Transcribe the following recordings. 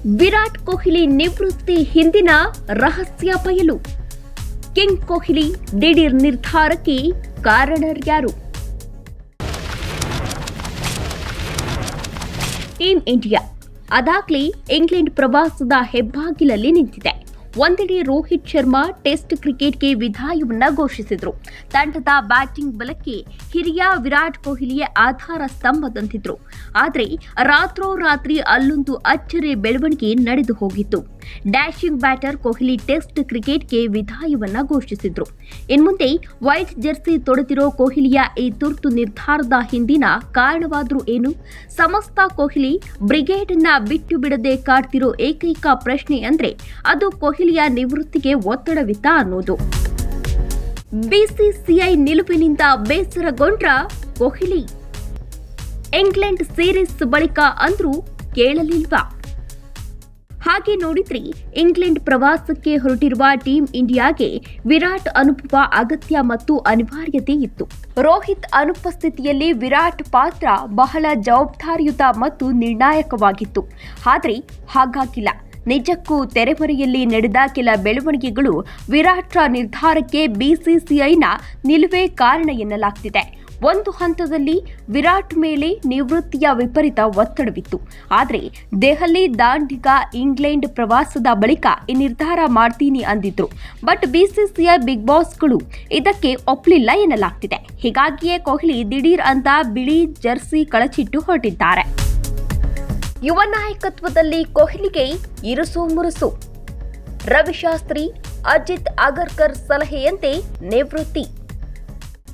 ವಿರಾಟ್ ಕೊಹ್ಲಿ ನಿವೃತ್ತಿ ಹಿಂದಿನ ರಹಸ್ಯ ಬಯಲು. ಕಿಂಗ್ ಕೊಹ್ಲಿ ದಿಢೀರ್ ನಿರ್ಧಾರಕ್ಕೆ ಕಾರಣರ್ಯಾರು? ಟೀಂ ಇಂಡಿಯಾ ಅದಾಗ್ಲೇ ಇಂಗ್ಲೆಂಡ್ ಪ್ರವಾಸದ ಹೆಬ್ಬಾಗಿಲಲ್ಲಿ ನಿಂತಿದೆ. ಒಂದೆಡೆ ರೋಹಿತ್ ಶರ್ಮಾ ಟೆಸ್ಟ್ ಕ್ರಿಕೆಟ್ಗೆ ವಿದಾಯವನ್ನ ಘೋಷಿಸಿದ್ರು. ತಂಡದ ಬ್ಯಾಟಿಂಗ್ ಬಲಕ್ಕೆ ಹಿರಿಯ ವಿರಾಟ್ ಕೊಹ್ಲಿಯೇ ಆಧಾರ ಸ್ತಂಭದಂತಿದ್ರು. ಆದರೆ ರಾತ್ರೋರಾತ್ರಿ ಅಲ್ಲೊಂದು ಅಚ್ಚರಿ ಬೆಳವಣಿಗೆ ನಡೆದು ಹೋಗಿತ್ತು. ಡ್ಯಾಶಿಂಗ್ ಬ್ಯಾಟರ್ ಕೊಹ್ಲಿ ಟೆಸ್ಟ್ ಕ್ರಿಕೆಟ್ಗೆ ವಿದಾಯವನ್ನ ಘೋಷಿಸಿದ್ರು. ಇನ್ಮುಂದೆ ವೈಟ್ ಜೆರ್ಸಿ ತೊಡೆದಿರೋ ಕೊಹ್ಲಿಯ ಈ ತುರ್ತು ನಿರ್ಧಾರದ ಹಿಂದಿನ ಕಾರಣವಾದ್ರೂ ಏನು? ಸಮಸ್ತ ಕೊಹ್ಲಿ ಬ್ರಿಗೇಡ್ ಅನ್ನ ಬಿಟ್ಟು ಬಿಡದೆ ಕಾಡ್ತಿರೋ ಏಕೈಕ ಪ್ರಶ್ನೆ ಅಂದ್ರೆ ಅದು ಕೊಹ್ಲಿಯ ನಿವೃತ್ತಿಗೆ ಒತ್ತಡವಿತ್ತ ಅನ್ನೋದು. ಬಿಸಿಸಿಐ ನಿಲುವಿನಿಂದ ಬೇಸರಗೊಂಡ್ರ ಕೊಹ್ಲಿ? ಇಂಗ್ಲೆಂಡ್ ಸೀರೀಸ್ ಬಳಿಕ ಅಂದ್ರೂ ಕೇಳಲಿಲ್ವಾ? ಹಾಗೆ ನೋಡಿದ್ರೆ ಇಂಗ್ಲೆಂಡ್ ಪ್ರವಾಸಕ್ಕೆ ಹೊರಟಿರುವ ಟೀಂ ಇಂಡಿಯಾಗೆ ವಿರಾಟ್ ಅನುಭವ ಅಗತ್ಯ ಮತ್ತು ಅನಿವಾರ್ಯತೆ ಇತ್ತು. ರೋಹಿತ್ ಅನುಪಸ್ಥಿತಿಯಲ್ಲಿ ವಿರಾಟ್ ಪಾತ್ರ ಬಹಳ ಜವಾಬ್ದಾರಿಯುತ ಮತ್ತು ನಿರ್ಣಾಯಕವಾಗಿತ್ತು. ಆದರೆ ಹಾಗಾಗಿಲ್ಲ. ನಿಜಕ್ಕೂ ತೆರೆಮರೆಯಲ್ಲಿ ನಡೆದ ಕೆಲ ಬೆಳವಣಿಗೆಗಳು ವಿರಾಟ್ರ ನಿರ್ಧಾರಕ್ಕೆ ಬಿಸಿಸಿಐನ ನಿಲುವೇ ಕಾರಣ ಎನ್ನಲಾಗ್ತಿದೆ. ಒಂದು ಹಂತದಲ್ಲಿ ವಿರಾಟ್ ಮೇಲೆ ನಿವೃತ್ತಿಯ ವಿಪರೀತ ಒತ್ತಡವಿತ್ತು. ಆದರೆ ದೆಹಲಿ ದಾಂಡಿಗ ಇಂಗ್ಲೆಂಡ್ ಪ್ರವಾಸದ ಬಳಿಕ ಈ ನಿರ್ಧಾರ ಮಾಡ್ತೀನಿ ಅಂದಿದ್ರು. ಬಟ್ ಬಿಸಿಸಿಐ ಬಿಗ್ ಬಾಸ್ಗಳು ಇದಕ್ಕೆ ಒಪ್ಪಲಿಲ್ಲ ಎನ್ನಲಾಗ್ತಿದೆ. ಹೀಗಾಗಿಯೇ ಕೊಹ್ಲಿ ದಿಢೀರ್ ಅಂತ ಬಿಳಿ ಜರ್ಸಿ ಕಳಚಿಟ್ಟು ಹೊರಟಿದ್ದಾರೆ. ಯುವ ನಾಯಕತ್ವದಲ್ಲಿ ಕೊಹ್ಲಿಗೆ ಇರುಸು ಮುರುಸು. ರವಿಶಾಸ್ತ್ರಿ, ಅಜಿತ್ ಅಗರ್ಕರ್ ಸಲಹೆಯಂತೆ ನಿವೃತ್ತಿ.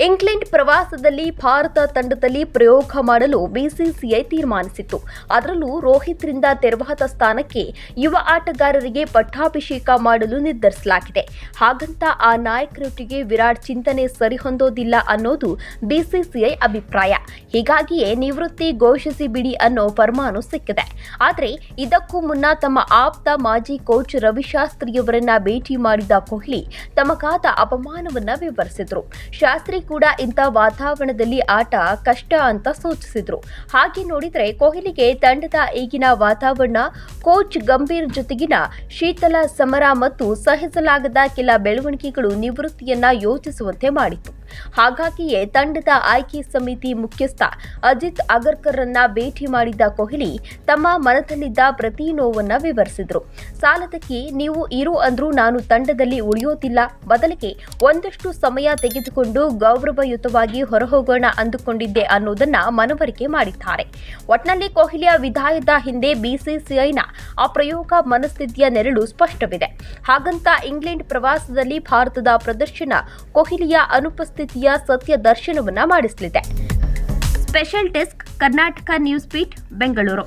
ಇಂಗ್ಲೆಂಡ್ ಪ್ರವಾಸದಲ್ಲಿ ಭಾರತ ತಂಡದಲ್ಲಿ ಪ್ರಯೋಗ ಮಾಡಲು ಬಿಸಿಸಿಐ ತೀರ್ಮಾನಿಸಿತ್ತು. ಅದರಲ್ಲೂ ರೋಹಿತ್ರಿಂದ ತೆರವಾದ ಸ್ಥಾನಕ್ಕೆ ಯುವ ಆಟಗಾರರಿಗೆ ಪಟ್ಟಾಭಿಷೇಕ ಮಾಡಲು ನಿರ್ಧರಿಸಲಾಗಿದೆ. ಹಾಗಂತ ಆ ನಾಯಕರೊಟ್ಟಿಗೆ ವಿರಾಟ್ ಚಿಂತನೆ ಸರಿಹೊಂದೋದಿಲ್ಲ ಅನ್ನೋದು ಬಿಸಿಸಿಐ ಅಭಿಪ್ರಾಯ. ಹೀಗಾಗಿಯೇ ನಿವೃತ್ತಿ ಘೋಷಿಸಿ ಬಿಡಿ ಅನ್ನೋ ಫರ್ಮಾನು ಸಿಕ್ಕಿದೆ. ಆದರೆ ಇದಕ್ಕೂ ಮುನ್ನ ತಮ್ಮ ಆಪ್ತ ಮಾಜಿ ಕೋಚ್ ರವಿಶಾಸ್ತ್ರಿಯವರನ್ನ ಭೇಟಿ ಮಾಡಿದ ಕೊಹ್ಲಿ ತಮಗಾದ ಅಪಮಾನವನ್ನ ವಿವರಿಸಿದ್ರು. ಶಾಸ್ತ್ರಿ ಕೂಡ ಇಂಥ ವಾತಾವರಣದಲ್ಲಿ ಆಟ ಕಷ್ಟ ಅಂತ ಸೂಚಿಸಿದ್ರು. ಹಾಗೆ ನೋಡಿದ್ರೆ ಕೊಹ್ಲಿಗೆ ತಂಡದ ಈಗಿನ ವಾತಾವರಣ, ಕೋಚ್ ಗಂಭೀರ್ ಜೊತೆಗಿನ ಶೀತಲ ಸಮರ ಮತ್ತು ಸಹಿಸಲಾಗದ ಕೆಲ ಬೆಳವಣಿಗೆಗಳು ನಿವೃತ್ತಿಯನ್ನ ಯೋಚಿಸುವಂತೆ ಮಾಡಿತು. ಹಾಗಾಗಿಯೇ ತಂಡದ ಆಯ್ಕೆ ಸಮಿತಿ ಮುಖ್ಯಸ್ಥ ಅಜಿತ್ ಅಗರ್ಕರ್ ರನ್ನ ಭೇಟಿ ಮಾಡಿದ ಕೊಹ್ಲಿ ತಮ್ಮ ಮನದಲ್ಲಿದ್ದ ಪ್ರತಿ ನೋವನ್ನ ವಿವರಿಸಿದ್ರು. ಸಾಲದಕ್ಕೆ ನೀವು ಇರು ಅಂದ್ರೂ ನಾನು ತಂಡದಲ್ಲಿ ಉಳಿಯೋದಿಲ್ಲ, ಬದಲಿಗೆ ಒಂದಷ್ಟು ಸಮಯ ತೆಗೆದುಕೊಂಡು ಗೌರವಯುತವಾಗಿ ಹೊರಹೋಗೋಣ ಅಂದುಕೊಂಡಿದ್ದೆ ಅನ್ನೋದನ್ನ ಮನವರಿಕೆ ಮಾಡಿದ್ದಾರೆ. ಒಟ್ನಲ್ಲಿ ಕೊಹ್ಲಿಯ ವಿದಾಯದ ಹಿಂದೆ ಬಿಸಿಸಿಐನ ಆ ಪ್ರಯೋಗ ಮನಸ್ಥಿತಿಯ ನೆರಳು ಸ್ಪಷ್ಟವಿದೆ. ಹಾಗಂತ ಇಂಗ್ಲೆಂಡ್ ಪ್ರವಾಸದಲ್ಲಿ ಭಾರತದ ಪ್ರದರ್ಶನ ಕೊಹ್ಲಿಯ ಅನುಪಸ್ಥಿತಿಯ ಸತ್ಯ ದರ್ಶನವನ್ನ ಮಾಡಿಸಲಿದೆ. Special desk, Karnataka news beat, Bengaluru.